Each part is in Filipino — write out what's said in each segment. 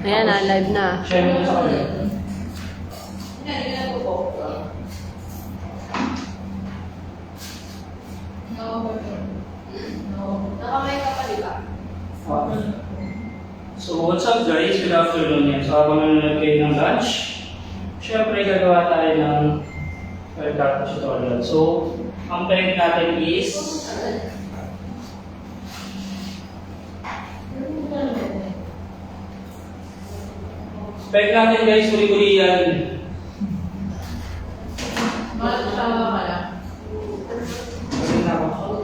Ayan na, live na. Share mo sa kanila. Nakamay ka pa, di ba? Okay. So what's up guys? Good afternoon yan. So habang nanonood kayo ng lunch, syempre gagawa tayo ng haircut tutorial. So ang peg natin is peg natin guys, kuli-kuli yan. Kasi na ako.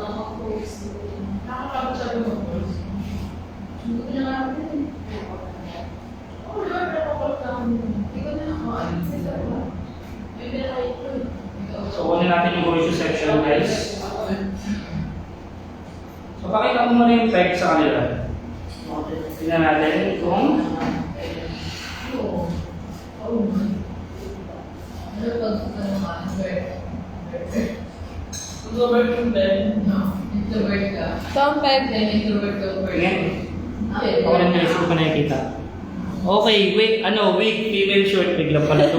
So kunin natin yung horseshoe section guys. So pakita mo muna yung peg sa kanila. Tingnan natin kung So, ang peg. tingin. Ako rin guys, hindi ko nakikita. Okay, wig, female short wig lang pala ito.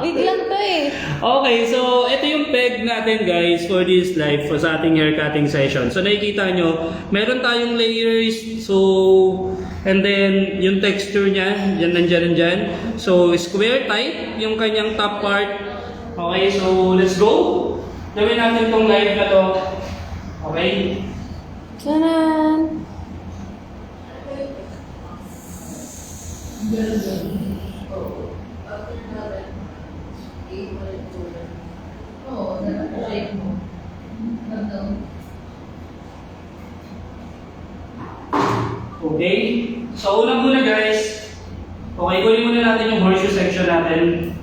Wig lang to eh. Okay, so ito yung peg natin guys for this live for sa ating hair cutting session. So nakikita nyo, meron tayong layers. So, and then yung texture niya, yan nandyan. So square type yung kanyang top part. Okay, so let's go. Gawin natin tong live na to. Okay. Tanan! Okay. So unang-una guys, okay, kunin muna natin yung horseshoe section natin.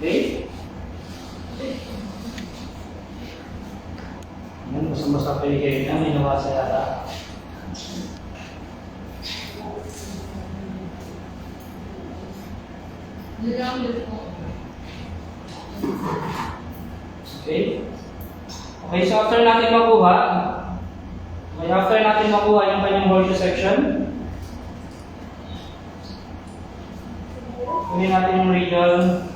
Okay? Yan, basta-basta pa yung hair niya, may nawasa yata. Okay? Okay, so after natin makuha yung kanyang horseshoe section, kunin natin yung radial.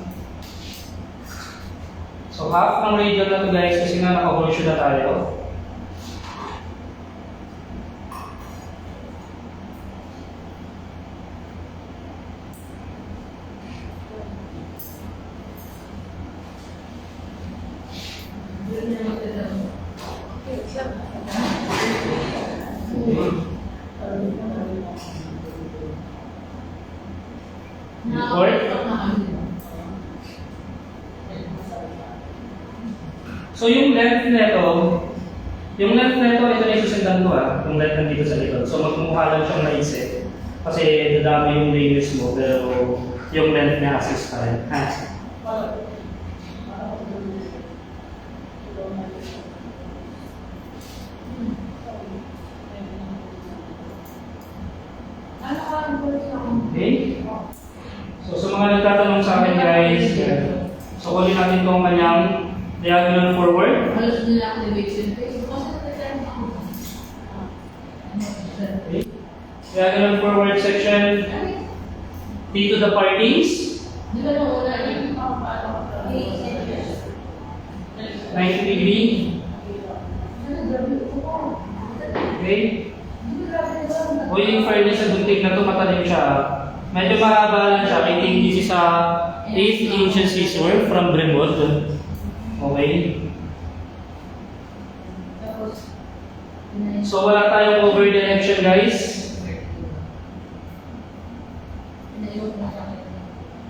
So half ng radial na to guys kasi nga naka-horseshoe na tayo. So yung length nito, ito na isusundan ko yung length nandito sa likod. So magmumukha lang siyang naisip. Kasi dadami yung layers mo, pero yung length niya assist pa rin. Okay? So sa mga nagtatanong sa akin guys, so kunin natin itong kanyang diagonal forward. Okay. Diagonal forward section. T to the partings. 90 degree. Okay. O yung fairness sa duntig na ito, matalim siya. Medyo mahaba lang siya. I think this is a 8 inches scissor from Bremwood. Okay. So wala tayong over direction guys.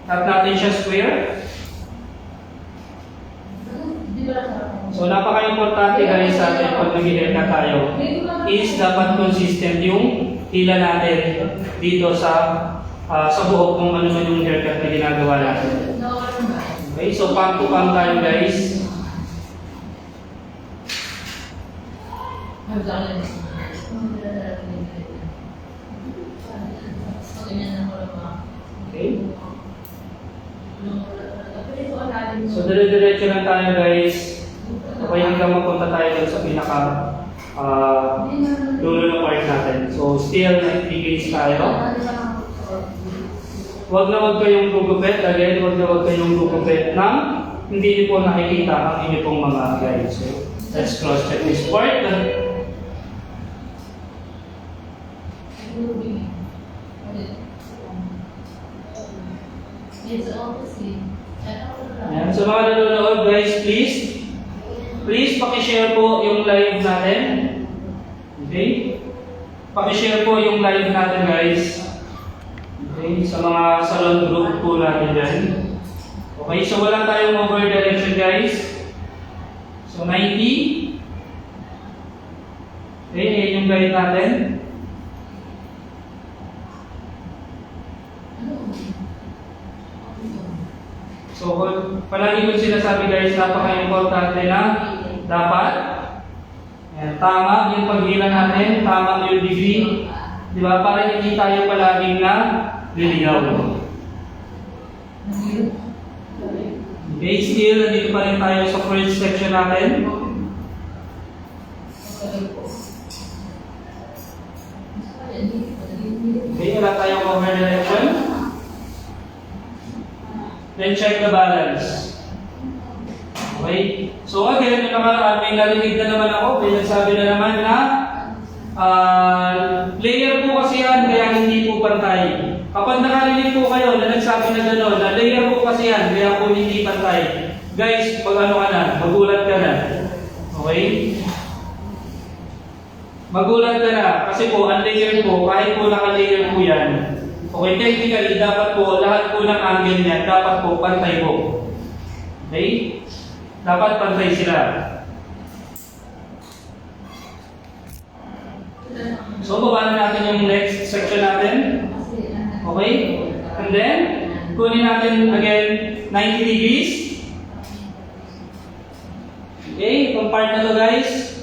Cut natin siya square. So napaka-importante guys sa atin pag nag-haircut tayo is dapat consistent yung hila natin dito sa buhok kung ano man yung haircut na ginagawa natin. Okay, so pang to pang tayo guys. Okay. So, dire-diretso lang tayo guys. Okay, hanggang mapunta tayo dun sa pinaka dulo na part natin. So, still 90 degrees tayo. Huwag na huwag kayong gugupit. Again, huwag na huwag kayong gugupit ng hindi niyo po nakikita ang inyo pong mga guides. So, let's cross-check this part. Ayan. So mga nanonood guys, please pakishare po yung live natin. Okay? Pakishare po yung live natin guys. Okay? Sa mga salon group po natin dyan. Okay? So wala tayong over direction guys. So 90. Okay? Yan yung guide natin. So, palagi ko sinasabi guys, napaka-importante na dapat tama yung paghila natin, tama yung degree, di ba? Para hindi tayo palaging na liligaw. Okay, still, nandito pa rin tayo sa first section natin. Okay, wala tayong over direction. Then check the balance. Okay? So again, may narinig na naman ako, may nagsabi na naman na layer po kasi yan, kaya hindi po pantay. Kapag nakarinig po kayo na nagsabi na gano'n, na layer po kasi yan, kaya po hindi pantay. Guys, pag ano ka na, magulat ka na. Okay? Magulat ka na, kasi po, ang layer po, kahit po naka-layer po yan, okay, technically, dapat po, lahat po ng angle niya, dapat po, pantay po. Okay? Dapat pantay sila. So, baba na natin yung next section natin. Okay? And then, kunin natin again, 90 degrees. Okay, itong part na to guys.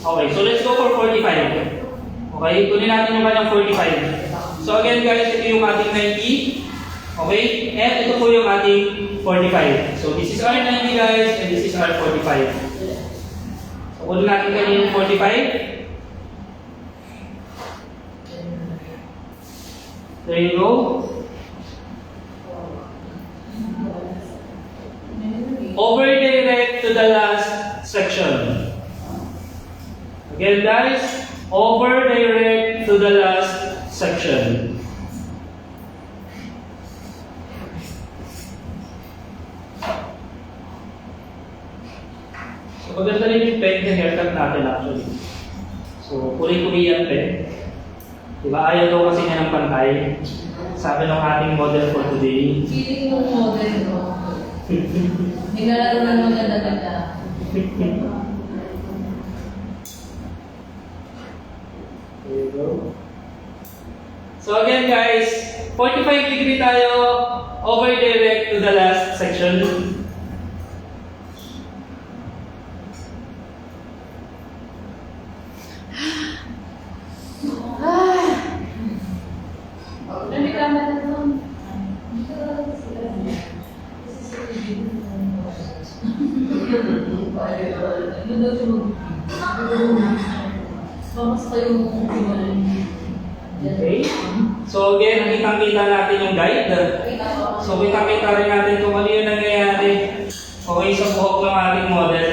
Okay, so let's go for 45. Okay, kunin natin yung kanyang 45. So again guys, ito yung ating 90. Okay, and ito po yung ating 45. So this is our 90 guys, and this is our 45. So kunin natin kanina yung 45. There you go. Over direct to the last section. Again guys, over direct to the last section. So maganda rin yung peg na haircut natin actually. So kuli-kuli yan peg. Diba ayaw daw kasi niya ng pantay. Sabi ng ating model for today. Feeling mo model mo. Nilalaro na maganda-ganda. There you go. So again guys, 45 degree tayo, over direct to the last section. Okay. So again, kitang-kita natin yung guide. So kitang-kita rin natin kung ano yung nangyayari. Okay, sa buhok ng ating model.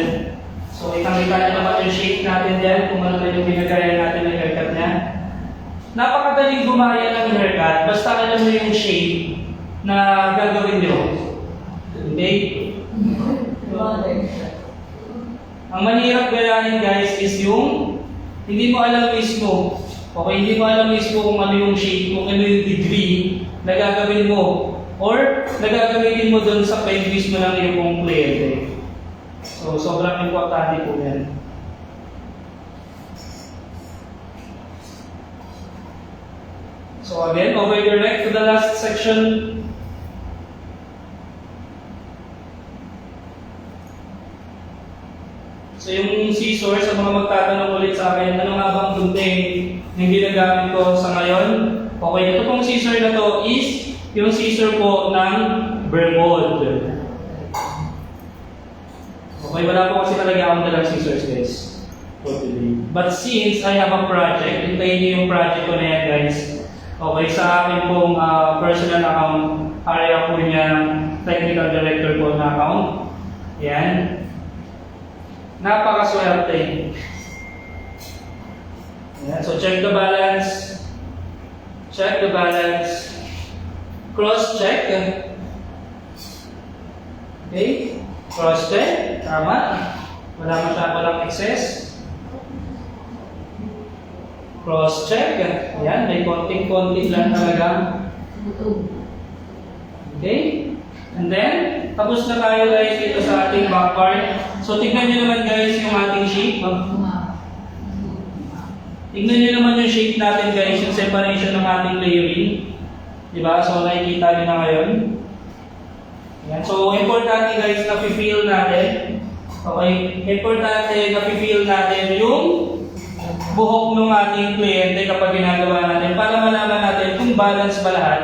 So kitang-kita nyo naman yung shape natin dyan, kung ano yung pinagaya natin ng haircut niya. Napakadaling gumaya ng haircut, basta alam mo yung shape na gagawin nyo. Okay? Ang mahirap gayahin guys is yung hindi mo alam mismo. Okay, hindi mo alam mismo kung ano yung shape, kung ano yung degree na gagawin mo or nagagawin mo doon sa peg mismo ng iyong kliyente. So, sobrang importante po yan. So again, over direct to the last section. So yung scissors, sa mga magtatanong ulit sa akin, ano nga bang gunting yung ginagamit ko sa ngayon? Okay, ito pong scissor na to is yung scissor po ng Bremond. Okay, wala po kasi talaga akong dalang scissors guys for today. But since I have a project, hintayin niyo yung project ko na yan guys. Okay, sa akin pong personal account, area po niya technical director po na account. Yan. Napakaswerte. Yan. So check the balance. Check the balance. Cross check. Okay? Cross check. Tama. Walang excess. Cross check. Yan. May konting-konting lang talaga. Okay? And then, tapos na tayo guys dito sa ating back part. So tignan nyo naman guys yung ating shape. Tignan nyo naman yung shape natin guys, yung separation ng ating layering. Diba? So nakikita nyo na ngayon. Yan. So importante guys na feel natin. Okay? Importante na feel natin yung buhok ng ating kliyente kapag ginagawa natin para malaman natin kung balance ba lahat.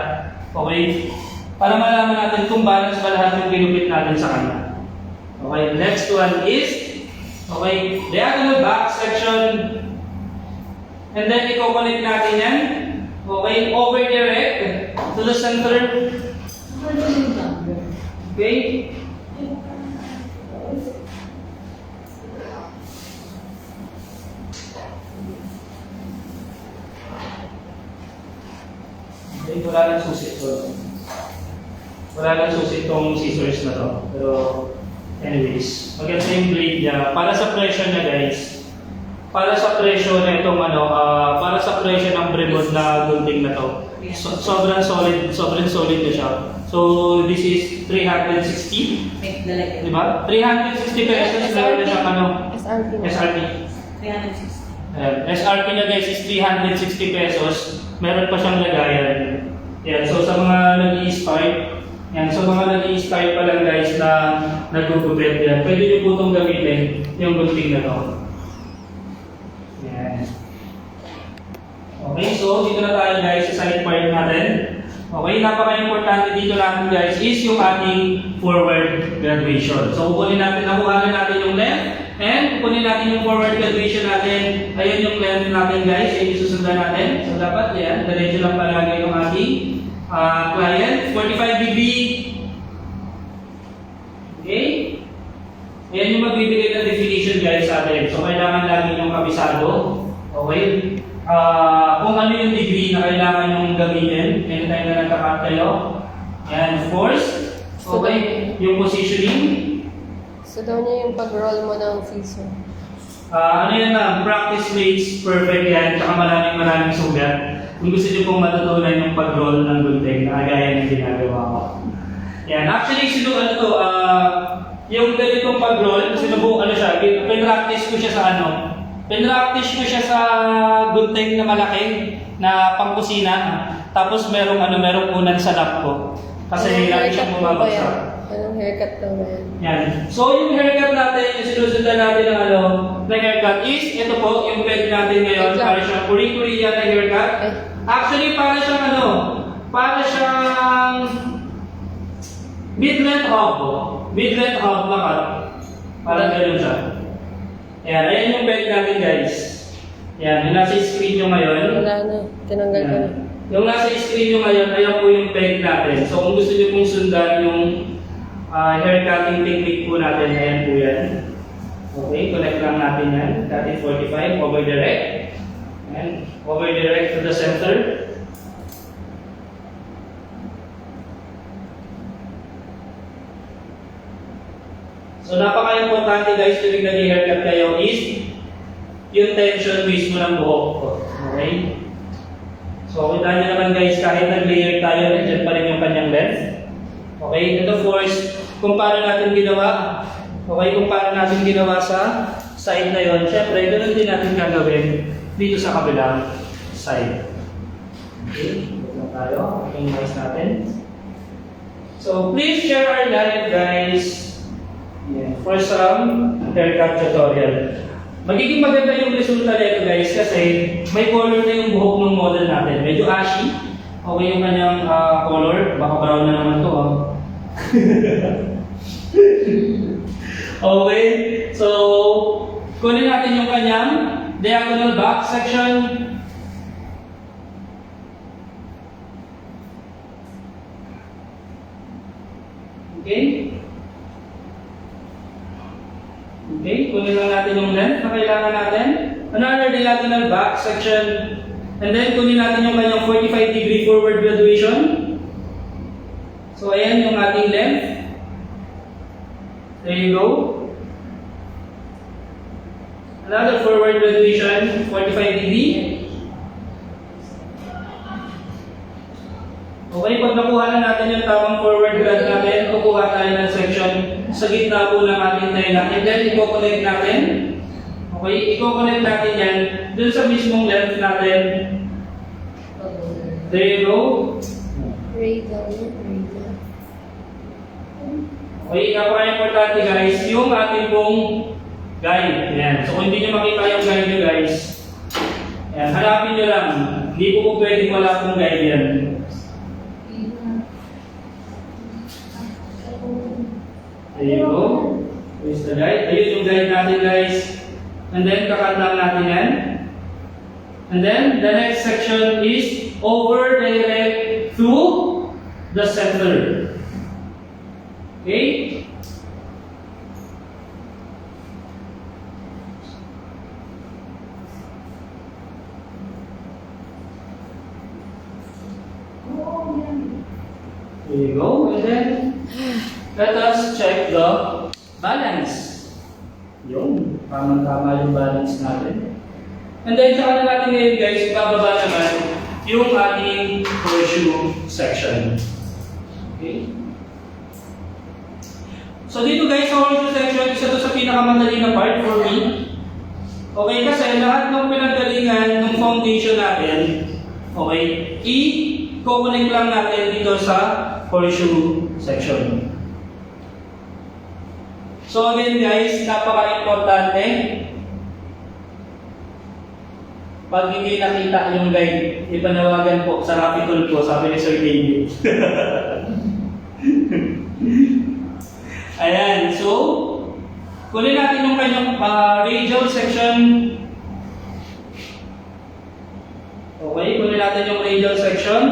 Okay? Para malaman natin kung balance ba lahat yung ginupit natin sa kanya. Okay, next one is, okay, diagonal back section. And then, i-connect natin yan. Okay, over direct to the center. Okay. Okay, wala lang susi. Wala lang susi itong scissors na to. Pero, anyways, maganda yung blade niya. Para sa presyo niya guys, para sa presyo na itong para sa presyo ng Bremond na gunting na to, sobrang solid na siya. So, this is 360. Diba? 360 pesos. Meron na siyang SRP. 360. SRP niya guys is 360 pesos. Meron pa siyang lagayan. Yan. So, sa mga nag-i-start, yan, so mga nag-i-start pa lang guys na nagugupit yan, pwede nyo po itong gamitin yung gunting na to. Yan. Okay, so dito na tayo guys sa side part natin. Okay, napaka-importante dito natin guys is yung ating forward graduation. So kukunin natin, nakuhanan natin yung length and kukunin natin yung forward graduation natin. Ayun yung length natin guys, ayun yung susundan natin. So dapat yan, diretso lang palagi yung ating client, 45 dB. Okay? Ayan yung magbibigay ng definition guys sa atin. So kailangan lagi yung kabisado. Okay? Kung ano yung degree na kailangan yung gamitin, anytime na nagkakat kayo. And of course, okay, yung positioning. So daw niya yung pag-roll mo ng scissor. Ano yan na, practice makes perfect yan, tsaka maraming sugat. Kung gusto niyo pong matutunan yung pag-roll ng gunting na gaya ng ginagawa ko. Yan, actually, yung ganitong pag-roll, sinubukan siya, pinractice ko siya sa pinractice ko siya sa gunting na malaki na pangkusina. Tapos merong unan sa lap ko. Kasi lagi siyang bumabagsak. Anong haircut daw ba yan? Yan. So yung haircut natin, yung sinusundan natin ng haircut is, ito po, yung peg natin ngayon, para siyang kuri-kuriya na haircut. Actually, para siyang mid-length hog na cut. Parang gano'n siya. Ayan yung peg natin guys. Yan, yung nasa screen nyo ngayon. Wala na, tinanggal ko na. Yung nasa screen nyo ngayon, ayan po yung peg natin. So kung gusto nyo pong sundan yung haircutting technique po natin, ayan po yan. Okay, connect lang natin yan. Cutting 45, over direct. And over direct to the center. So napaka-importante guys tuwing nag-haircut kayo is yung tension mismo ng buhok. Okay? So kita nyo naman guys, kahit nag-layer tayo, nandiyan pa rin yung kanyang length. Okay? And of course, kung paano natin ginawa, sa side na yon, syempre, ganoon din natin gagawin dito sa kabilang side. Okay? Ito tayo. Okay, guys natin. So please share our live guys. Yeah. For some haircut tutorial. Magiging maganda yung resulta nito guys kasi may color na yung buhok ng model natin. Medyo ashy. Okay yung kanyang color. Baka brown na naman to. Okay. So, kunin natin yung kanyang diagonal back section. Okay. Okay, kunin lang natin yung length na kailangan natin. Another diagonal back section. And then, kunin natin yung kanyang 45-degree forward graduation. So, ayan yung ating length. There you go. Another forward graduation, 45-degree. Okay, pag nakuha na natin yung tamang forward grad natin, kukuha tayo ng section sa gitna po ng ating tailak. And then, i-connect natin. Okay, i-connect natin yan dun sa mismong length natin. There you go. Okay, napaka-importante guys, yung ating pong guide. Yan. So, kung hindi nyo makita yung guide nyo guys, yan, hanapin nyo lang. Hindi po pwedeng wala pong guide yan. There you go. Here's the guide. Ayun yung guide natin guys. And then, kakat lang natin yan. And then, the next section is over direct to the center. Okay? There you go. And then, let us check the balance. Yun. Tama-tama yung balance natin. And then, saka na natin ngayon guys, bababa naman yung ating horseshoe section. Okay? So dito guys, sa horseshoe section, isa to sa pinakamadali na part for me. Okay, kasi lahat ng pinagalingan ng foundation natin, okay, i-connect lang natin dito sa horseshoe section. So again guys, napaka-importante. Pag hindi nakita yung guide, ipanawagan po sa Rapid po, sabi ni Sir David. Ayan, so, kunin natin yung kanyang radial section. Okay, kunin natin yung radial section.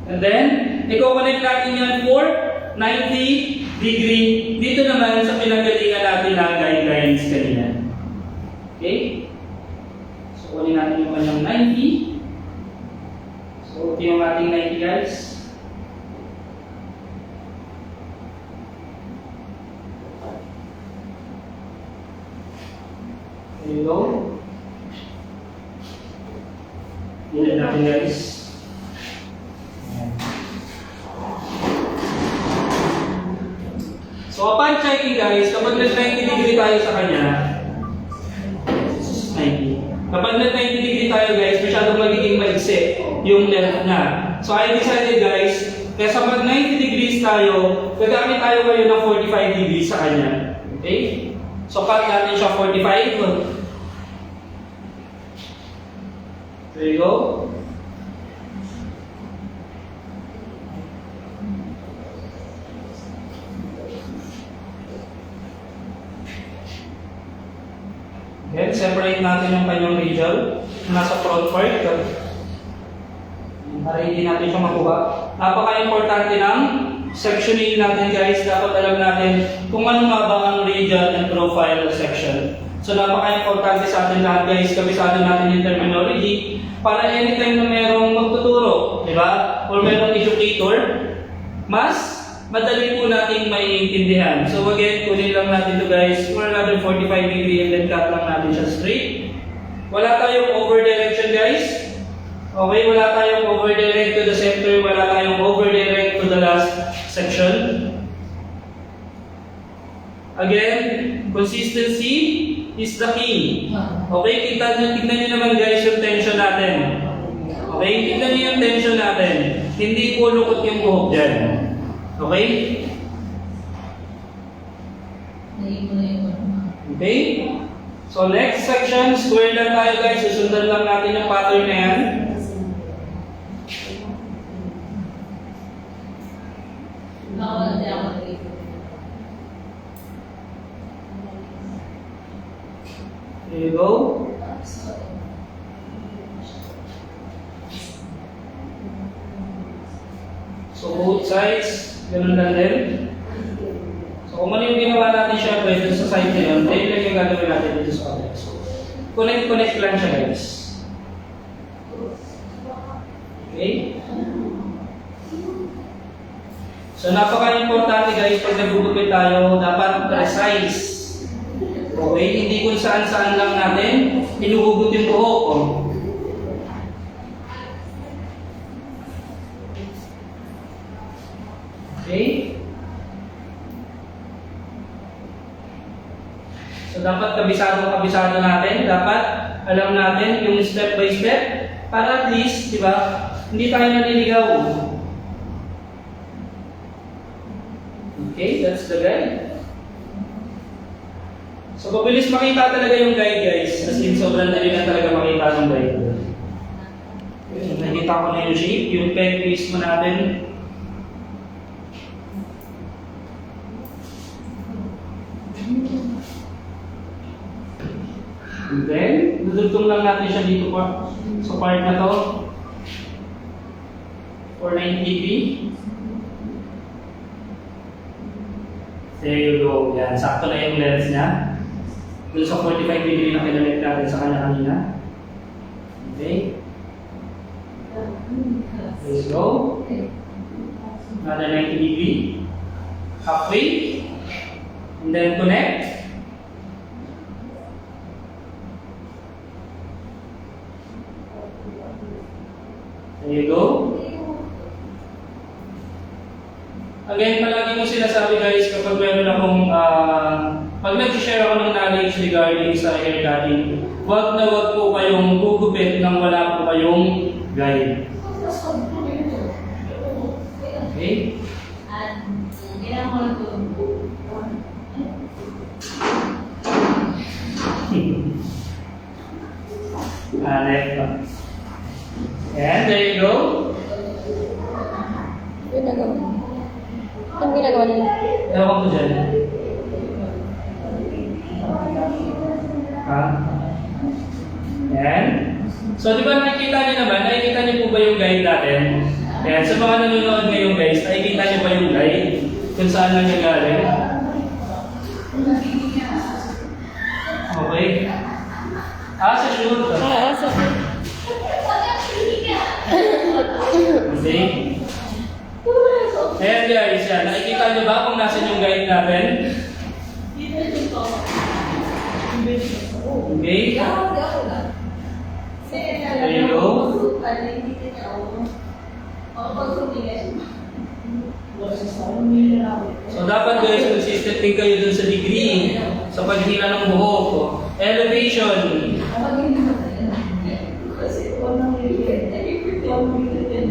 And then, i-connect natin yan for 90 degree. Dito naman sa pinagalingan natin na guidelines kanina. Okay? So, kunin natin yung kanyang 90. So, ito yung ating 90 guys. There you go. Yan natin guys. So upon checking guys, kapag nag-90 degree tayo sa kanya, 90. Kapag nag-90 degree tayo guys, masyadong magiging maigsi yung length niya. So I decided guys, kaya pag 90 degrees tayo, gagamit tayo ngayon ng 45 degrees sa kanya. Okay? So cut natin siya 45. There you go. Okay, separate natin yung kanyang radial nasa front part. Para hindi natin siya makuha. Napaka-importante ng sectioning natin guys. Dapat alam natin kung ano nga ba ang radial and profile section. So napaka-importante sa atin lahat guys. Kabisado natin yung terminology para anytime na merong magtuturo, di ba? Or merong educator, mas madali po natin maiintindihan. So again, kunin lang natin ito guys for another 45 degree and then cut lang natin siya straight. Wala tayong over direction guys. Okay, wala tayong over direct to the center, wala tayong over direct to the last section. Again, consistency is the key. Okay, tignan nyo naman guys yung tension natin. Okay, tignan nyo yung tension natin. Hindi po lukot yung buhok dyan. Okay? Naipon na yung ano. Okay? So next section, square lang tayo guys. Susundan lang natin yung pattern na yan. Ako na din ako naipon. There you go. So both sides, ganun lang din. So kung ano yung ginawa natin syempre dito sa side na yun, then lang yung gagawin natin dito sa other. So connect lang siya guys. Okay? So napaka-importante guys, pag nagugupit tayo, dapat precise. Okay? Hindi kung saan-saan lang natin hinuhugot yung buhok. Oh. Okay? So dapat kabisado natin, dapat alam natin yung step by step para at least, di ba, hindi tayo naliligaw. Okay, that's the guide. So mabilis makita talaga yung guide guys, as in sobrang dali na talaga makita ng guide. Okay, nakita ko na yung shape, yung peg mismo natin. And then, dudugtong lang natin siya dito pa sa part na to for 90 degree. There you go. Yan, sakto na yung lens niya. Dun sa 45 degree na kinalit natin sa kanya kanina. Okay. Let's go. Another 90 degree. Halfway. And then connect. There you go. Again, palagi mo sinasabi guys, kapag meron akong, pag nag-share ako ng knowledge regarding sa hair cutting, wag na wag po kayong gugupit nang wala po kayong guide. Okay? At kailangan ko lang ito. Left pa. And there you go. Ginagawa. Anong ginagawa nila? Ewan ko dyan. Ha? Yan. So, di ba nakikita niyo naman? Nakikita niyo po ba yung guide natin? Yan. Sa mga nanonood ngayon guys, nakikita niyo ba yung guide? Kung saan lang niya galing? Okay. Sa shoot. So, Okay. Ayan guys, yan. Nakikita niyo ba kung nasan yung guide natin? Okay. There you go. So dapat guys, consistent din kayo dun sa degree, sa paghila ng buhok. Elevation.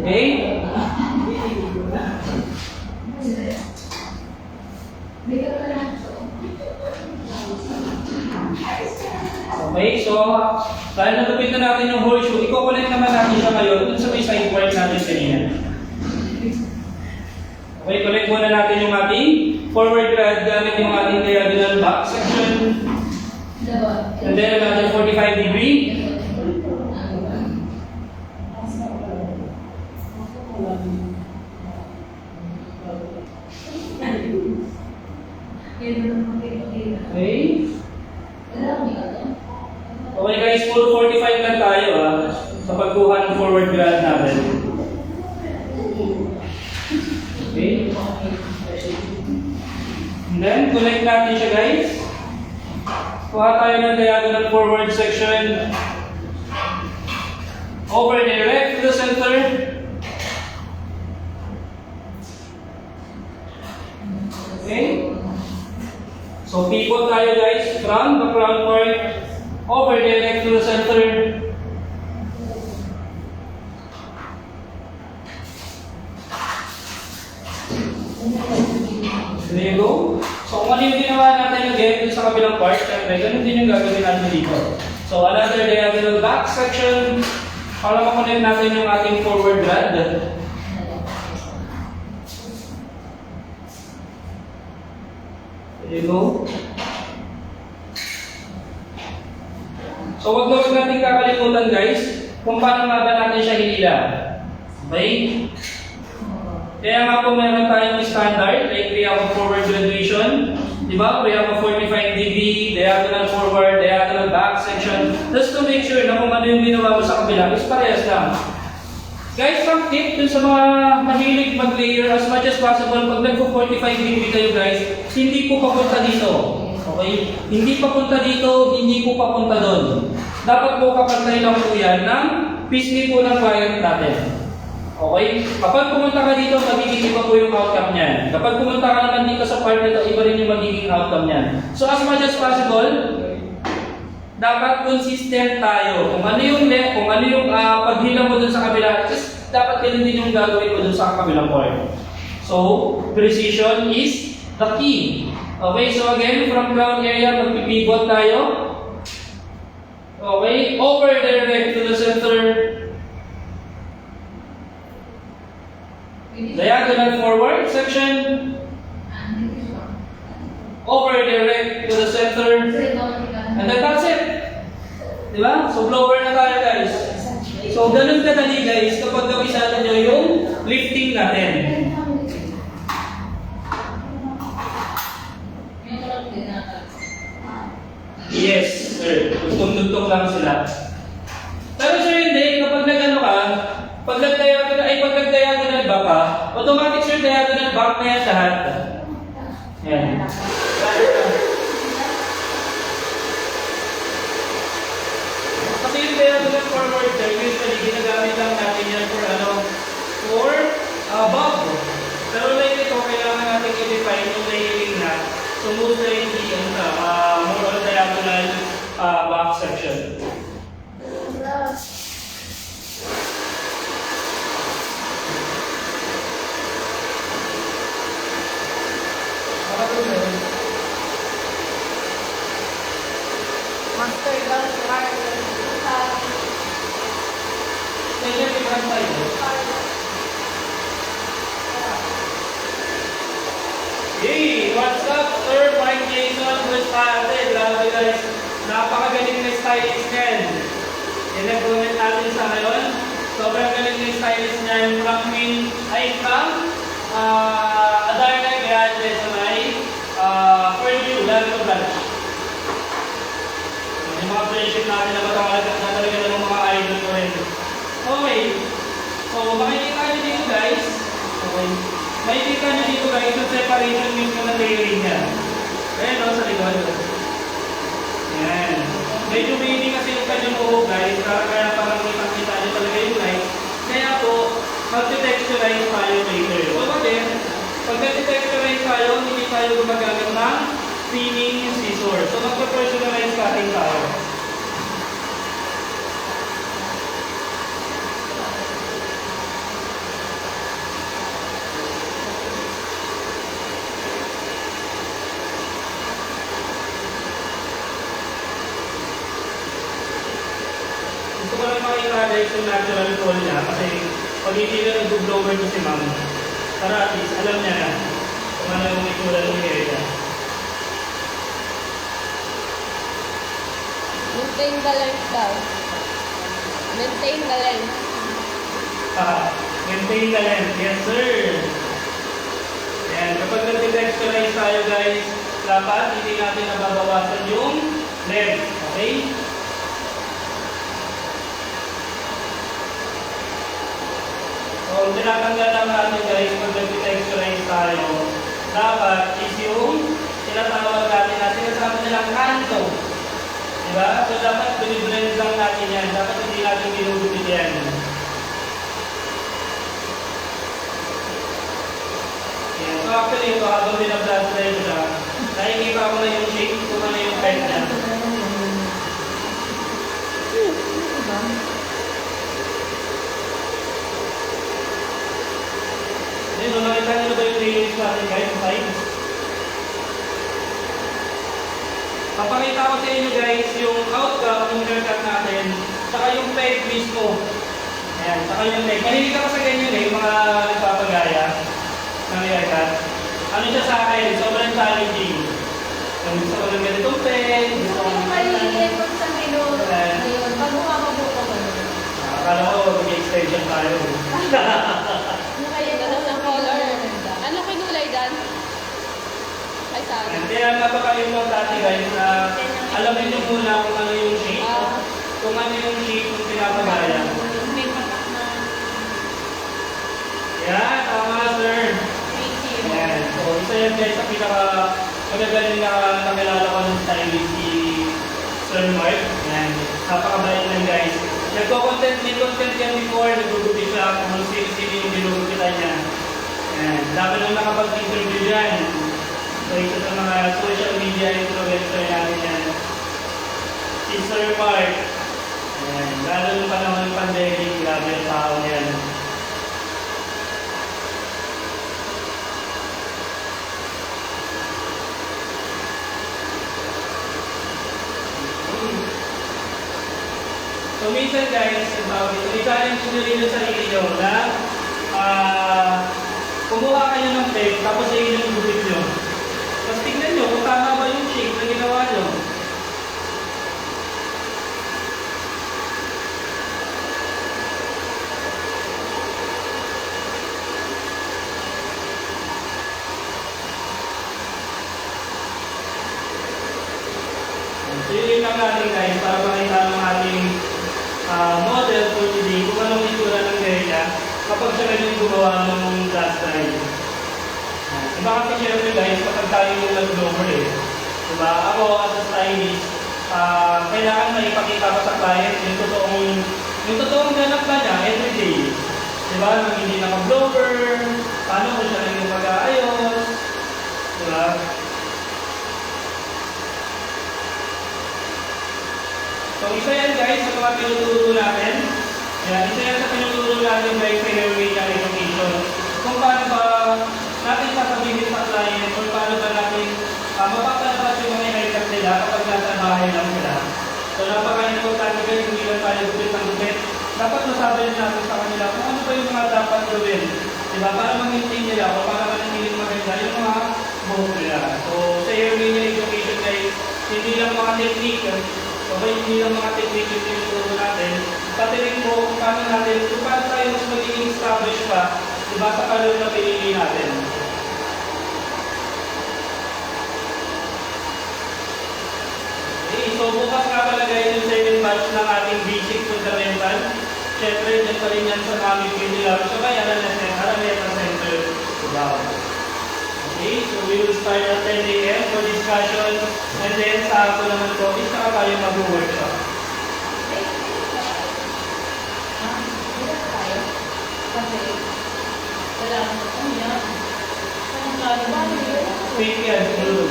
Okay? Okay, so dahil natupit na natin yung horseshoe, i-connect naman natin siya ngayon dun sa may side part natin kanina. Okay, connect muna natin yung ating forward grad gamit yung ating diagonal back section. And then another 45 degree. Okay. Okay guys, full 45 lang tayo sa pagkuha ng forward grad natin. Okay. And then, connect natin siya guys. Kuha tayo ng diagonal forward section. Over direct to the center. Okay. So pivot tayo guys from the crown part over direct to the center. There you go. So So kung ano yung ginawa natin again sa kabilang part, syempre, ganun din yung gagawin natin dito. So another diagonal back section, para makonect natin yung ating forward rod. There you go. So wag na wag natin kakalimutan guys, kung paano nga ba natin siya hinila. Okay? Kaya nga po meron tayong standard, like we have a forward graduation, di ba? We have a 45 degree, diagonal forward, diagonal back section, just to make sure na kung ano yung ginawa mo sa kabila is parehas lang. Guys, some tip dun sa mga mahilig mag-layer as much as possible, pag nagpo-45 degree kayo guys, hindi po papunta dito. Okay? Hindi papunta dito, hindi po papunta doon. Dapat po kapantay lang po yan ng pisngi po ng client natin. Okay? Kapag pumunta ka dito, magiging iba po yung outcome niyan. Kapag pumunta ka naman dito sa part nito, iba rin yung magiging outcome niyan. So as much as possible, dapat consistent tayo. Kung ano yung paghila mo dun sa kabila, just dapat ganun din yung gagawin mo dun sa kabilang part. So, precision is the key. Okay, so again, from ground area, magpipivot tayo. Okay, over direct to the center. Diagonal forward section. Over direct to the center. And then that's it. Diba? So blower na tayo guys. So ganun kadali guys kapag gawisado nyo yung lifting natin. Yes, sir. Tugtog lang sila. Pero sir, hindi. Kapag nag-ano ka, pag nag-diagonal back ka, automatic sir, diagonal back na yan lahat. Yan. Kasi yung diagonal forward sir, usually ginagamit lang natin yan for above. Pero like ito, kailangan natin i-define yung layering na. So most likely, more on diagonal back section. Master down card. Kaya different tayo. Hey, what's up, sir? Mike Jason, Bustante. Grabe guys. Napakagaling na stylist niyan. Yan nag-comment natin sa ngayon. Sobrang galing na stylist niyan. From Adarna Grande sa may Fairview, Lalo Branch. Yung mga friendship natin na matawag na talaga ng mga idol ko rin. Okay. So, makikita nyo dito guys. Okay. Makikita nyo dito guys yung separation mismo na layering niya. Ayan o, sa likod. Ayan. Medyo mainit kasi yung kanyang buhok guys. Kaya parang kita nyo talaga yung light. Kaya po, mag-texturize tayo later. O bakit? Pag nag-texturize tayo, hindi tayo gumagamit ng thinning scissor. So, mag-personalize cutting tayo. Gusto ko lang makita guys yung natural fall niya kasi pag hindi na nag-blower ko si ma'am, para at least alam niya na kung ano yung itsura ng area. Maintain the length daw. Maintain the length. Maintain the length. Yes, sir. Yan. Kapag nag-texturize tayo guys, dapat hindi natin nababawasan yung length. Okay? So, tinatanggal lang natin guys pag nag-texturize tayo, dapat is yung tinatawag natin na sinasabi nilang kanto. Diba? So, dapat biniblend lang natin yan. Dapat hindi natin binubukit yan. Yan. So, actually, ito habang binablast na yun siya, nakikita ko na yung shape kung ano yung peg niya. So, nakita nyo na ba yung layers natin guys? Sides? Papakita ko sa inyo guys yung outcome ng haircut natin, saka yung peg mismo. Ayan, saka yung peg. Mahilig ako sa ganyan yung mga nagpapagaya ng haircut. Ano siya sa akin? Sobrang challenging. Yung gusto ko ng ganitong peg, gusto ko ng Maliit pag sa kilo. Ayun, pag bumababuto ko. akala ko mag-extension tayo. Ano kaya Ganda ng color. Ano kinulay dan? Ay, sana. Kaya napakayo mo dati guys na alamin nyo muna kung ano yung shape. Kung ano yung shape ng pinapagaya. May patak na. Yan, tama sir. Yan. So, isa yan guys sa pinaka magagaling na nakilala ko ng stylist si Sir Mark. Yan. Napakabait lang guys. Nagko-content, may content yan before, nagugupit siya kung sino-sino yung ginugupitan niya. Yan. Dapat lang nakapag-interview yan. So, isa sa mga social media influencer namin yan. Si Sir Mark. Yan. Lalo nung panahon ng pandemic, grabe ang tao yan. So minsan guys, i-challenge nyo rin yung sarili nyo na kumuha kayo ng peg, tapos ayun yung gupit nyo. Tapos tignan nyo kung tama ba yung shape na ginawa nyo. So yun lang natin guys, para makita ng ating model for today kung anong itsura ng gaya kapag siya rin yung gumawa ng last time. Diba kasi syempre guys, kapag tayo yung nag-blower diba? Ako as a stylist, kailangan may ipakita ko sa client yung totoong ganap na niya everyday. Diba? Nang hindi naka-blower, paano ko siya rin yung mag-aayos. Diba? So isa yan guys sa mga tinuturo natin. Yan, isa yan sa tinuturo natin guys sa Hairway Education. Kung paano ba natin sasabihin sa client or paano ba natin mapapalabas yung mga haircut nila kapag nasa bahay lang sila. So napaka-importante guys, hindi lang tayo gupit ng gupit. Dapat masabi natin sa kanila kung ano ba yung mga dapat gawin. Diba? Para mag-maintain nila o para manatiling maganda yung mga buhok nila. So sa Hairway Education guys, hindi lang mga technique. So, hindi lang mga technique yung tinuturo natin, pati rin po kung paano tayo mas magiging established pa, diba sa kalor na pinili natin. Okay, so bukas nga pala guys yung second batch ng ating basic fundamental. Siyempre, dyan pa rin yan sa Mami Pindilar. So, kaya Araneta Center. Wow. Okay, so we will start at 10 a.m. for discussion and then sa ako naman po, isa ka tayo mag-workshop. Fake yan, siguro.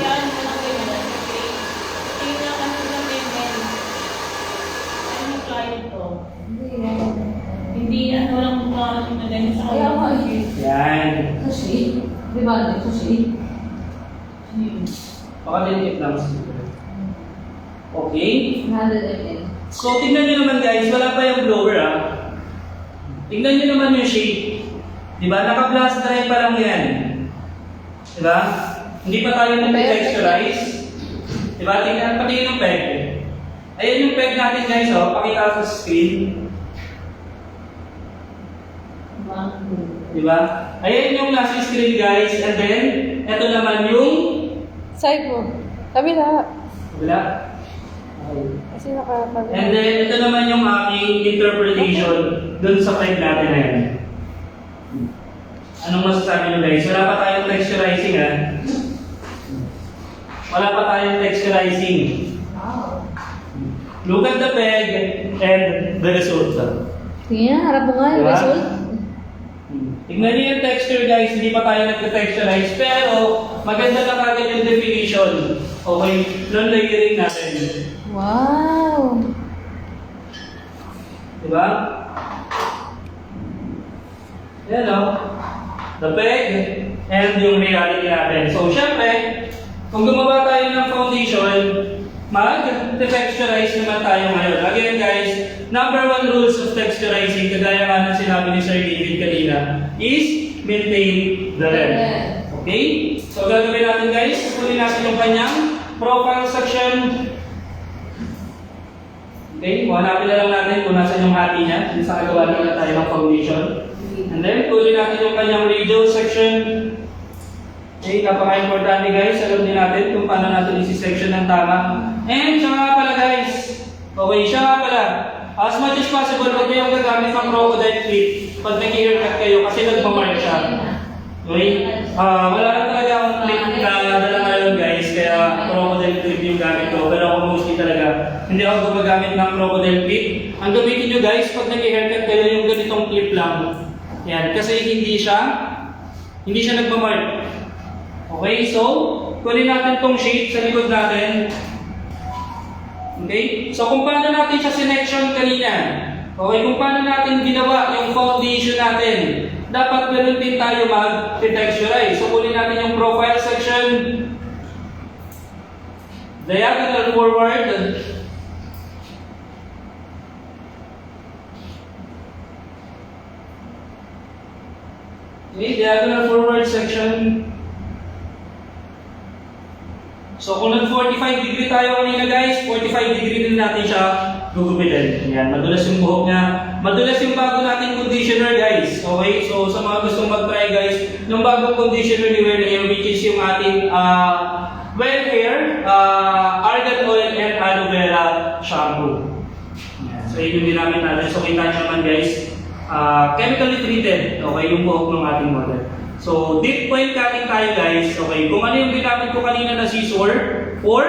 Hindi yan, walang mukha na ganyan sa kanya. Yan. Sushi? Di ba? Sushi? Baka delicate lang siguro. Okay. 100 ml. So, tingnan nyo naman guys, wala pa yung blower Tingnan nyo naman yung shape. Diba? Naka-blast dry pa lang yan. Diba? Hindi pa tayo nag-texturize. Diba? Tingnan, patingin ng peg. Ayan yung peg natin guys, pakita sa screen. Diba? Ayan yung nasa screen guys, and then, eto naman yung... Side mo. Kabila. Wala. Kasi nakakabila. And then, ito naman yung aking interpretation dun sa peg natin na yan. Anong masasabi nyo guys? Wala pa tayong texturizing Wala pa tayong texturizing. Wow. Look at the peg and the result. Tingnan, harap mo nga yung Diba? result. Tignan niyo yung texture guys, hindi pa tayo nag-texturize, pero maganda na kagad yung definition. Okay, non-layering natin. Wow! Diba? Yan o. The peg and yung reality natin. So, syempre, kung gumawa tayo ng foundation, mag-texturize naman tayo ngayon. Again guys, number 1 rules of texturizing, kagaya nga ng sinabi ni Sir David kanina, is maintain the length. Okay? So gagawin natin guys, kunin natin yung kanyang profile section. Okay, hanapin na lang natin kung nasan yung hati niya. Sa kagawa na tayo ng foundation. And then, kunin natin yung kanyang radio section. Okay, napaka-importante guys. Alam din natin kung paano natin isi-section ng tama. And siya nga pala guys. Okay, siya nga pala. As much as possible, huwag kayong gagamit ng crocodile clip pag nag-haircut kayo kasi nagmamark siya. Okay? Wala lang talaga akong clip na dala ngayon guys. Kaya crocodile clip yung gamit ko. Pero ako mostly talaga, hindi ako gumagamit ng crocodile clip. Ang gamitin nyo guys, pag nag-haircut kayo yung ganitong clip lang. Yan, kasi hindi siya nagmamark. Okay, so, kunin natin tong shape sa likod natin. Okay? So, kung paano natin siya sinection kanina. Okay, kung paano natin ginawa yung foundation natin. Dapat ganun din tayo mag-texturize. So, kunin natin yung profile section. Diagonal forward. Okay, diagonal forward section. So kung nag-45 degree tayo kanina guys, 45 degree din natin siya gugupitin. Yan, madulas yung buhok niya. Madulas yung bago nating conditioner guys. Okay, so sa mga gustong mag-try guys, yung bagong conditioner ni Well Hair, which is yung ating Well Hair, Argan Oil and Aloe Vera Shampoo. Yan. So yun yung ginamit natin. So kita nyo naman guys, chemically treated, okay, yung buhok ng ating model. So, deep point cutting tayo guys. Okay, kung ano yung ginamit ko kanina na scissor or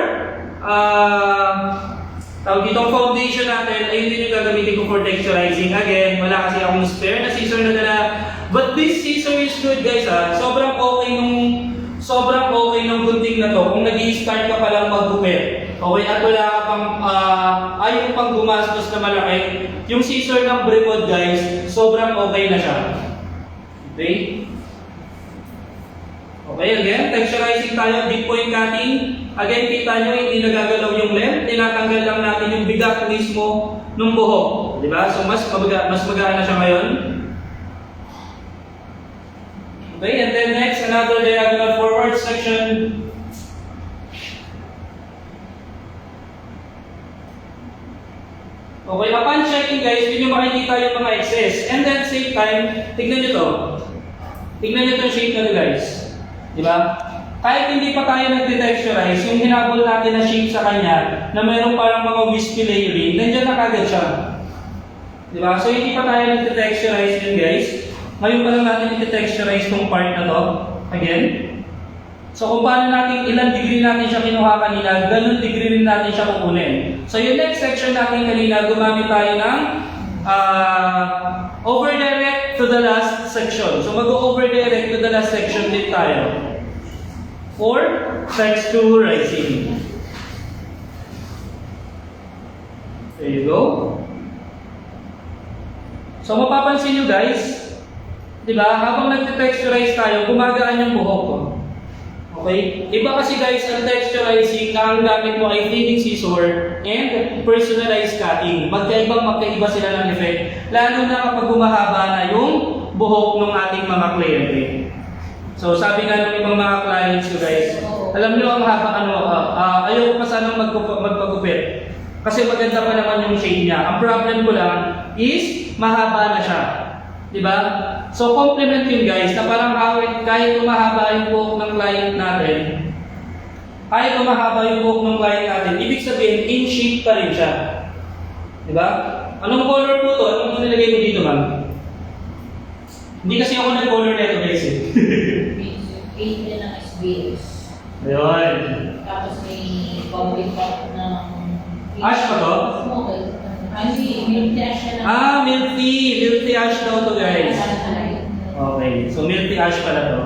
tawag itong foundation natin, ayun din yung gagamitin ko for texturizing. Again, wala kasi akong spare na scissor na dala. But this scissor is good guys ha. Sobrang okay nung gunting na to kung nag-i-start ka palang maggupit. Okay, at wala ka pang ayaw pang gumastos na malaki. Yung scissor ng Brevod guys, sobrang okay na siya. Okay? Okay, again, texturizing tayo, deep point cutting. Again, kita nyo, hindi nagagalaw yung length. Tinatanggal lang natin yung bigat mismo ng buhok. Diba? So, mas magaan na siya ngayon. Okay, and then next, another diagonal forward section. Okay, upon checking guys, hindi nyo makikita yung mga excess. And then, same time, tignan nyo to. Tignan nyo itong shape na guys. Diba? Kahit hindi pa tayo nag-texturize, yung hinabol natin na shape sa kanya, na mayroong parang mga wispy layering, nandiyan na kagad siya. Diba? So hindi pa tayo nag-texturize yun guys. Ngayon pa lang natin i-texturize tong part na to. Again. So kung paano natin, ilang degree natin siya kinuha kanina, ganun degree rin natin siya kukunin. So yung next section natin kanina, gumamit tayo ng over-direct to the last section. So mag-over-direct to the last section din tayo. For texturizing. There you go. So mapapansin nyo guys, diba, habang nag-texturize tayo, gumagaan yung buhok ko. Okay? Iba kasi guys, ang texturizing na ang gamit mo ay thinning scissor and personalized cutting. Magkaiba sila ng effect. Lalo na kapag humahaba na yung buhok ng ating mga kliyente. So sabi nga ng ibang mga clients ko guys, alam nyo ang haba ayaw ko pa sanang magpagupit. Kasi maganda pa naman yung shade niya. Ang problem ko lang is mahaba na siya. Diba? So, compliment yun guys, na parang kahit umahaba yung buhok ng client natin, ibig sabihin, in shape pa rin siya. Diba? Anong color po to? Anong nilagay mo dito, ma'am? Hindi kasi ako nag-color na ito guys eh. 8 na ng SBS. Ayun. Tapos may public part ng... Ash pa to? Milky ash na. Milky ash daw to guys. Okay, so milky ash pala to.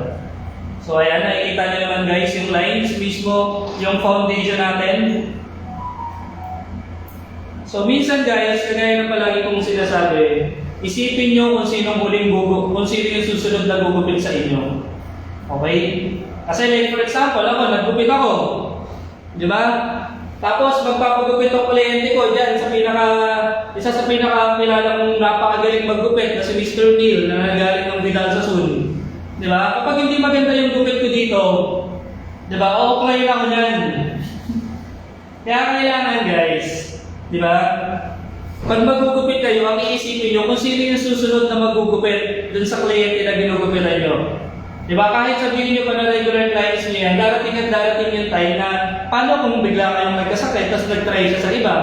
So ayan, nakikita nyo naman guys yung lines mismo, yung foundation natin. So minsan guys, kagaya na palagi kong sinasabi, isipin nyo kung sino yung susunod na gugupit sa inyo. Okay? Kasi like for example, naggupit ako. Di ba? Tapos magpapagupit ang kliyente ko dyan sa isa sa pinaka-kilala kong napakagaling maggupit na si Mr. Neil na nagaling ng Vidal Sassoon. Di ba? Kapag hindi maganda yung gupit ko dito, di ba? Okay lang ako dyan. Kaya kailangan guys, di ba? Pag magugupit kayo, ang iisipin nyo kung sino yung susunod na magugupit dun sa kliyente na ginugupitan nyo. Diba? Kahit sabihin nyo pa na regular clients nyo yan, darating at darating yung time na paano kung bigla kayong nagkasakit tapos nag-try siya sa iba,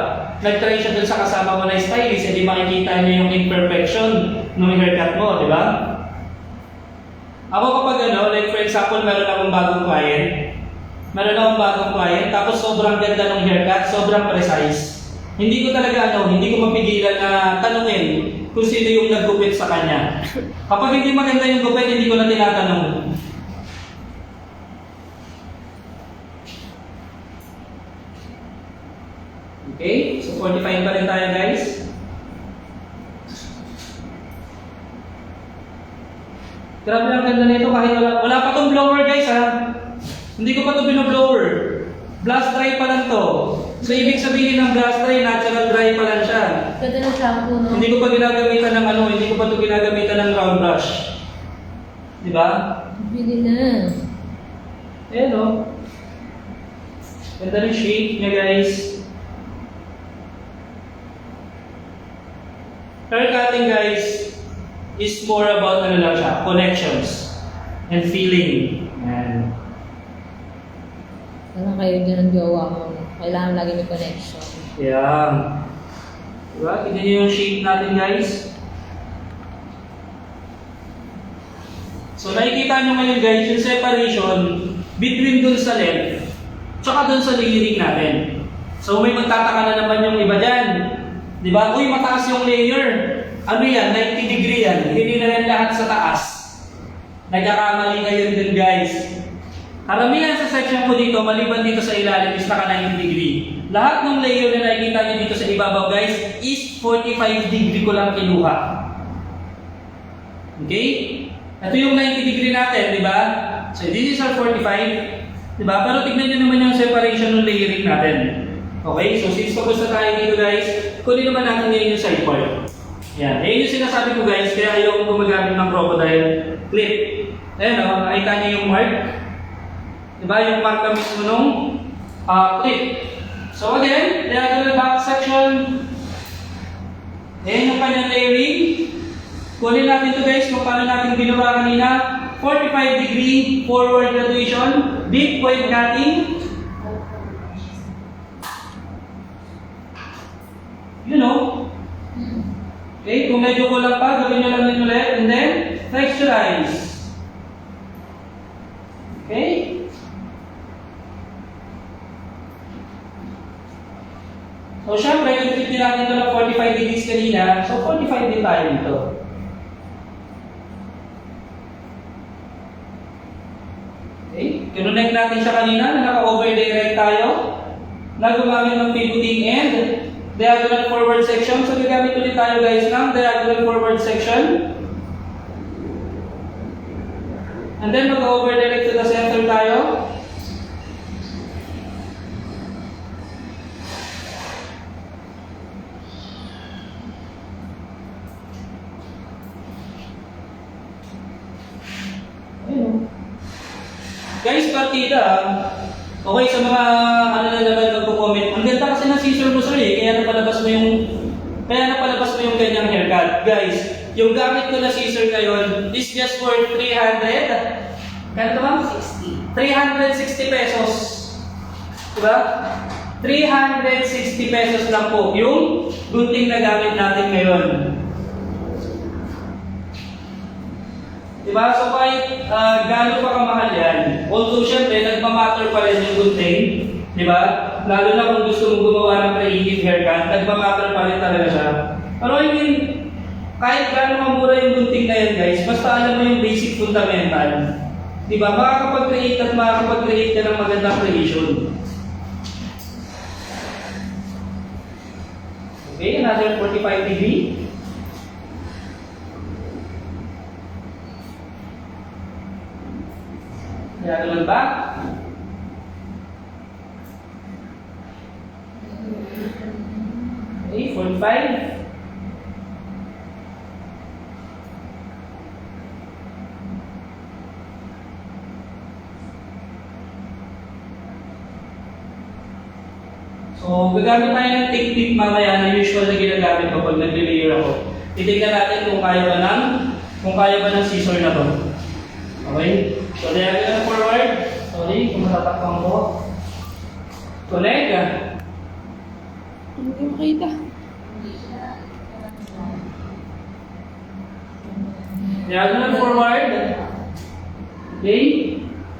nag-try siya dun sa kasama mo na stylist, hindi makikita nyo yung imperfection ng haircut mo, di ba? Ako kapag like for example, meron akong bagong client, tapos sobrang ganda ng haircut, sobrang precise. Hindi ko talaga hindi ko mapigilan na tanungin kung sino yung naggupit sa kanya. Kapag hindi maganda yung gupit, hindi ko na tinatanong. Okay? So 45 pa rin tayo guys. Grabe ang ganda nito kahit wala pa tong blower guys ha. Hindi ko pa ito binoblower. Blast dry pa lang to. So ibig sabihin ng blast dry, natural dry pa lang siya. Ganda ng shampoo, no? Hindi ko pa ginagamitan ng hindi ko pa ito ginagamitan ng round brush. Di ba? Bili na. Ayan o. Ganda ng shape niya guys. Hair cutting guys is more about lang siya, connections and feeling. Ayan. Parang kayo dyan ang jowa mo. Kailangan lagi may connection. Ayan. Diba? Tignan niyo yung shape natin guys. So nakikita nyo ngayon guys, yung separation between dun sa length tsaka dun sa layering natin. So may magtataka na naman yung iba dyan. Diba? Uy, mataas yung layer. Ano yan? 90 degree yan. Hindi na yan lahat sa taas. Nagkakamali ngayon din guys. Karamihan sa section ko dito, maliban dito sa ilalim is naka 90 degree. Lahat ng layer na nakikita nyo dito sa ibabaw guys is 45 degree ko lang kinuha. Okay? Ito yung 90 degree natin, di ba? So this is our 45. Di ba? Pero tignan nyo naman yung separation ng layering natin. Okay? So since focus na tayo dito guys, kunin naman natin ngayon yung side part. Yan. Yan yung sinasabi ko guys, kaya ayaw gumagamit ng crocodile clip. Ayan o, nakita nyo yung mark. Diba? Yung marka mismo nung clip. So again, diagonal back section. Ayan yung kanyang layering. Kunin natin ito guys kung paano natin ginawa kanina. 45 degree forward graduation. Deep point cutting. You know. Okay, kung medyo kulang pa, gawin nyo lang din ulit. And then, texturize. Okay? So, syempre, yung trip natin ito ng 45 degrees kanina, so 45 din tayo dito. Okay? Kinonect natin siya kanina na naka-over-direct tayo. Na gumamit ng pivoting end, diagonal forward section. So, gagamit ulit tayo guys ng diagonal forward section. And then, mag-over-direct to the center tayo. Guys, partida. Okay, sa mga na naman nagko-comment. Ang ganda kasi ng scissor mo sir kaya napalabas mo yung ganyang haircut. Guys, yung gamit ko na scissor ngayon is just for 300. Kano ba? 360 pesos. Diba? 360 pesos lang po yung gunting na gamit natin ngayon. Diba? So kahit gaano pa kamahal yan, although syempre nagmamatter pa rin yung gunting, diba? Lalo na kung gusto mong gumawa ng creative haircut, nagmamatter pa rin talaga siya. Pero I mean, kahit gaano mamura yung gunting na yan guys, basta alam mo yung basic fundamental. Diba? Makakapag-create at makakapag-create ka ng magandang creation. Okay, another 45 degree. Diagonal back. 45. So, gagamit tayo ng technique mamaya na usual na ginagamit ko pag nag-layer ako. Titignan natin kung kaya ba ng scissor na to. Okay? So, diagonal forward. Sorry, kung matatakpan ko. Connect. Hindi makita. Diagonal forward. Okay?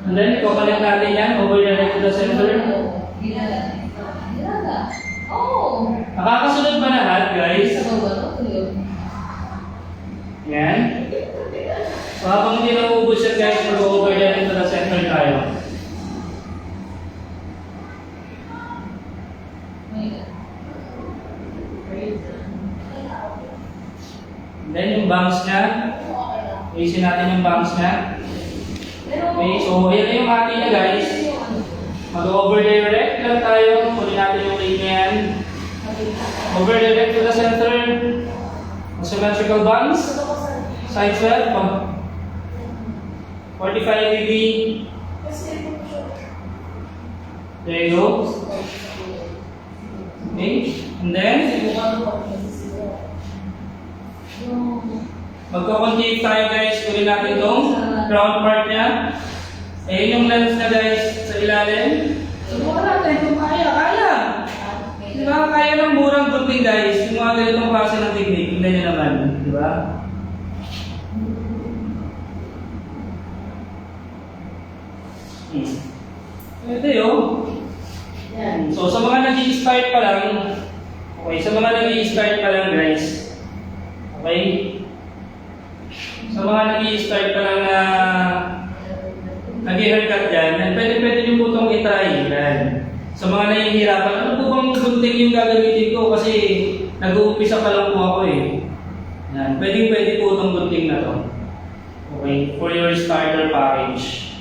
And then, iko-connect natin yan over direct to the center. Oh! Nakakasunod ba lahat, guys? Yan. So, habang hindi nauubos yan, guys, mag-over direct to the center tayo. Then, yung bangs niya. Isin natin yung bangs niya. Okay, so yan na yung hati niya, guys. Mag-over direct lang tayo. Kunin natin yung ring niya yan. Over direct to the center. Symmetrical bangs. Side swept. 45 degree. There you go. Okay, and then magko-continue tayo, guys. Kunin natin itong ground part niya. Ayun yung lens na, guys, sa ilalim. Subukan natin kung kaya. Kaya! Di ba? Kaya ng murang gunting, guys. Yung mga ganitong klase ng technique. Tingnan nyo naman. Di ba? Ito yun. So, sa mga nag-i-start pa lang, okay, sa mga nag-i-start pa lang, guys, okay, sa mga nag-i-start pa lang na nag-i-haircut dyan, pwede nyo po itong itry. Yan. Sa mga nahihirapan, ano po bang gunting yung gagamitin ko? Kasi nag-uumpisa pa lang po ako eh. Yan. Pwede po itong gunting na to. Okay, for your starter package.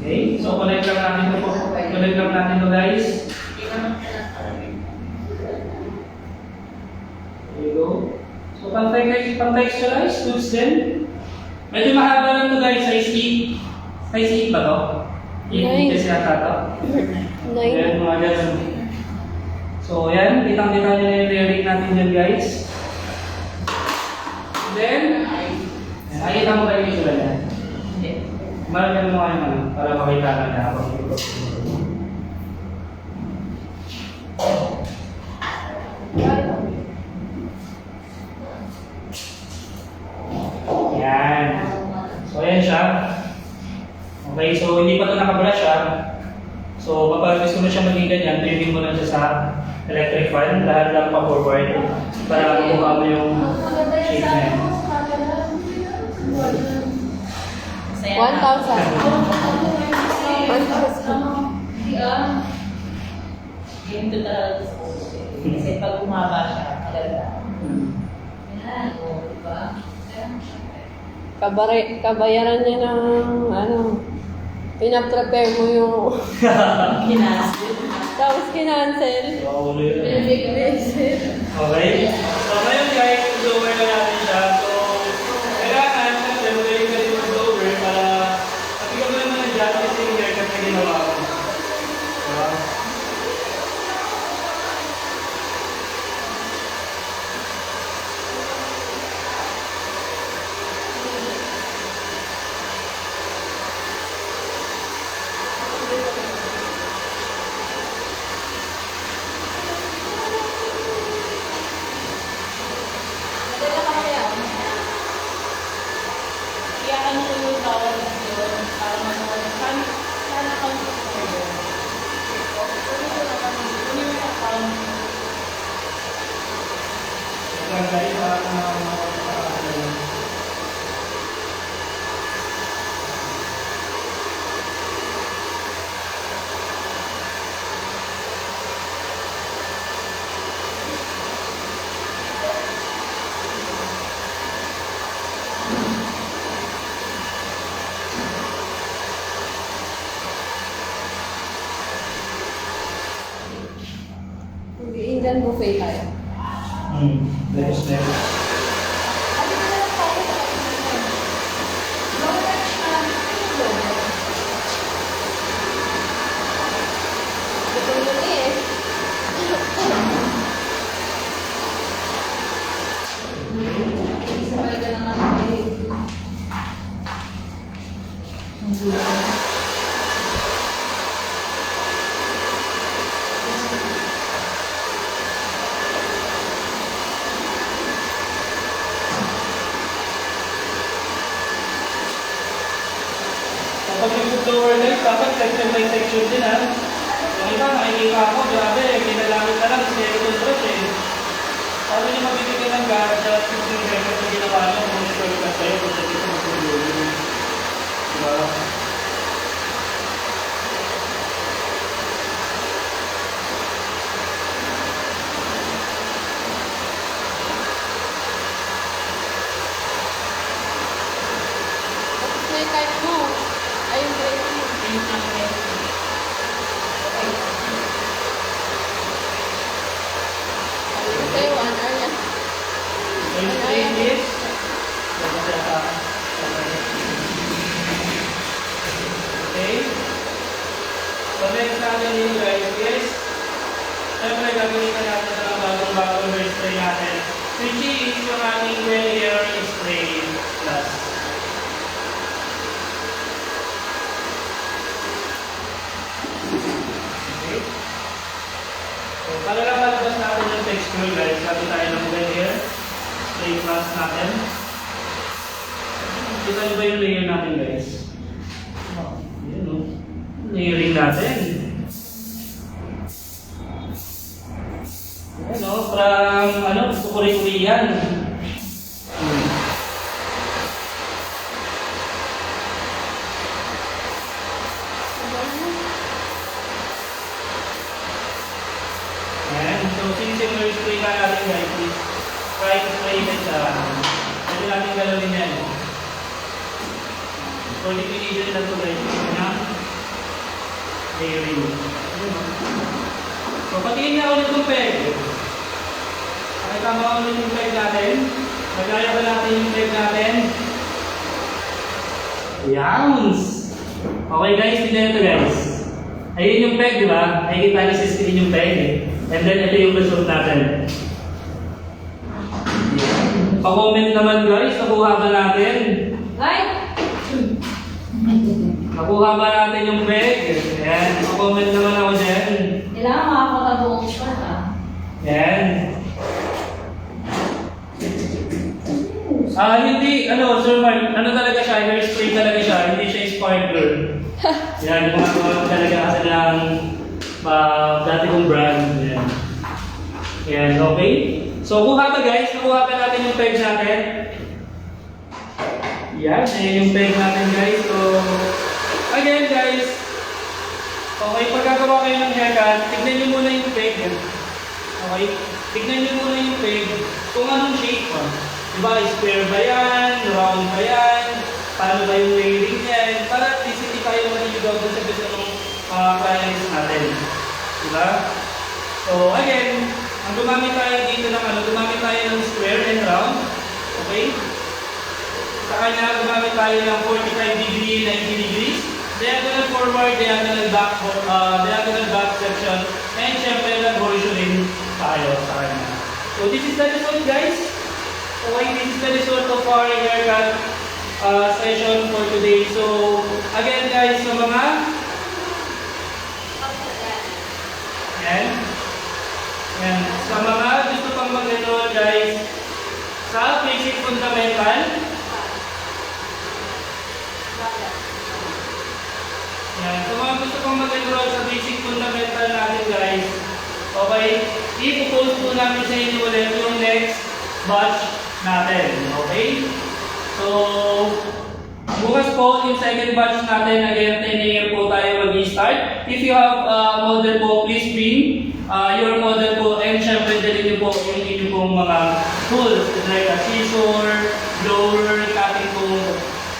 Okay, so connect lang natin ito po. Connect lang natin ito, guys. There you go. So pang-texturize, goods din. Medyo mahaba lang ito, guys. Size 8. Size 8 ba ito? 8 inches yata ito. Ayan, mga ganun. So yan, kitang-kita nyo na yung layering natin dyan, guys. And then, nakikita mo kayo yung sila yan. Marami mo kayo naman para makita ka na habang ito. Yan. So, ayan siya. Okay, so hindi pa ito nakabrush ha. So, kapag gusto mo siya maging ganyan, trimming mo na siya sa electric fan. Lahat lang pa forward para makuha mo yung shape na yan. 1,000. 1,000. Ganito talaga gusto ko. Kasi pag umaba siya, maganda. Yan, o, diba? Kabayaran niya ng pinaprepare mo yung Ginasin. tapos kinancel. Wow, ulit. Cancel. Okay? So ngayon, guys, lower na natin siya. So, kailangan na magaling ka din mag-lower para kapag mo naman ng justice yung haircut na ginawa ko. Diba? Guys, buffet tayo. Lepos. Ano na lang tayo sa kaibigan? Bakit Gusto mo eh. Sabay ka na natin. Ang gulo. Kapag yung food tour guys, dapat section by section din ha. Yung iba, nakikita ako, grabe, ginalangit na lang, skeleton brush eh. Paano nyo mabibigyan ng gadget, 15 seconds na ginawa nyo kung sure ka sa'yo kung sa dito mag-video. Diba? Tapos na yung time mo. Ay, yung break mo. Ayun sa'yo, 1 hour yan. Yung straight is, okay? So next natin yung guys is, siyempre gagamitan natin ng bagong hairspray natin. Which is yung ating hair spray plus. Okay? So para lang malabas natin yung texture guys, sabi tayo ng hair spray plus natin. Kita nyo ba yung layer natin guys? Ayan o. Layering natin. Ayan o, parang kuri-kurian. Ayan, so since yung spray na natin guys is right spray na siya. Pwede natin galawin yan. So dipinigil na ito guys, na layering. So patingin nga ulit yung peg. Pakita mo ulit yung peg natin. Magaya ba natin yung peg natin? Yams! Okay guys, tignan ito guys. Ayun yung peg, di ba? Nakikita niyo sa screen yung peg. And then ito yung result natin. Pa-comment naman guys, nakuha ba natin? Right? Nakuha ba natin yung peg? Ayan, pa-comment naman ako dyan. Kailangan makakuha buong shot ah. Ayan. Hindi, Sir Mark, talaga siya, hairspray talaga siya, hindi siya sparkler. Yan, gumagawa talaga kasi ng dati kong brand. Yan. Yan, okay? So, kuha ba guys? Nakuha ba natin yung peg natin? Yan, yung peg natin guys. So, again guys, okay, pag gagawa kayo ng haircut, tignan nyo muna yung peg. Okay? Tignan nyo muna yung peg kung anong shape. Diba, square ba yan? Round ba yan? Paano ba yung layering yan? Para at least hindi tayo maniligaw dun sa gusto ng clients natin. Diba? So again, ang gumamit tayo dito ng gumamit tayo ng square and round. Okay? Sa kanya, gumamit tayo ng 45 degree, 90 degrees. Diagonal forward, diagonal back section. And syempre, nag-horizontal din tayo sa kanya. So this is the result guys. Okay, this is the result of our haircut session for today. So, again guys, sa mga sa mga gusto pang mag-enroll guys sa basic fundamental, sa mga gusto pang mag-enroll sa basic fundamental natin guys, okay, i-post po namin sa inyo ulit yung next batch natin, okay? So, bukas po yung second batch natin, again 10 AM po tayo mag-start. If you have model po, please bring your model po, and syempre dali nyo po yung inyong pong mga tools like a scissor, blower, cutting tool.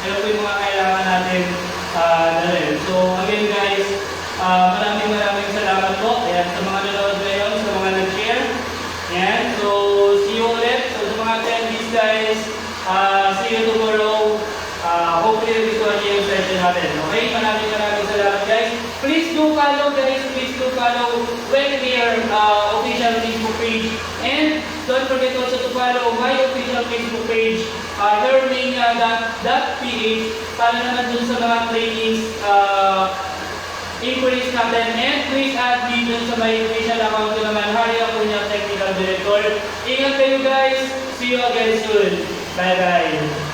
Ano po yung mga kailangan natin dalhin. So, again guys, maraming salamat po. Ayan, sa mga nanonood ngayon, sa mga nag-share, mga attendees guys. See you tomorrow. Hopefully nagustuhan niyo yung session natin. Okay? Maraming salamat guys. Please do follow guys. Please do follow Wellmere official Facebook page. And don't forget also to follow my official Facebook page, learning.ph, para naman dun sa mga trainings, inquiries natin. And please add me dun sa my official account ko naman, Harry Acuña, Technical Director. Ingat kayo guys. See you again soon. Bye-bye.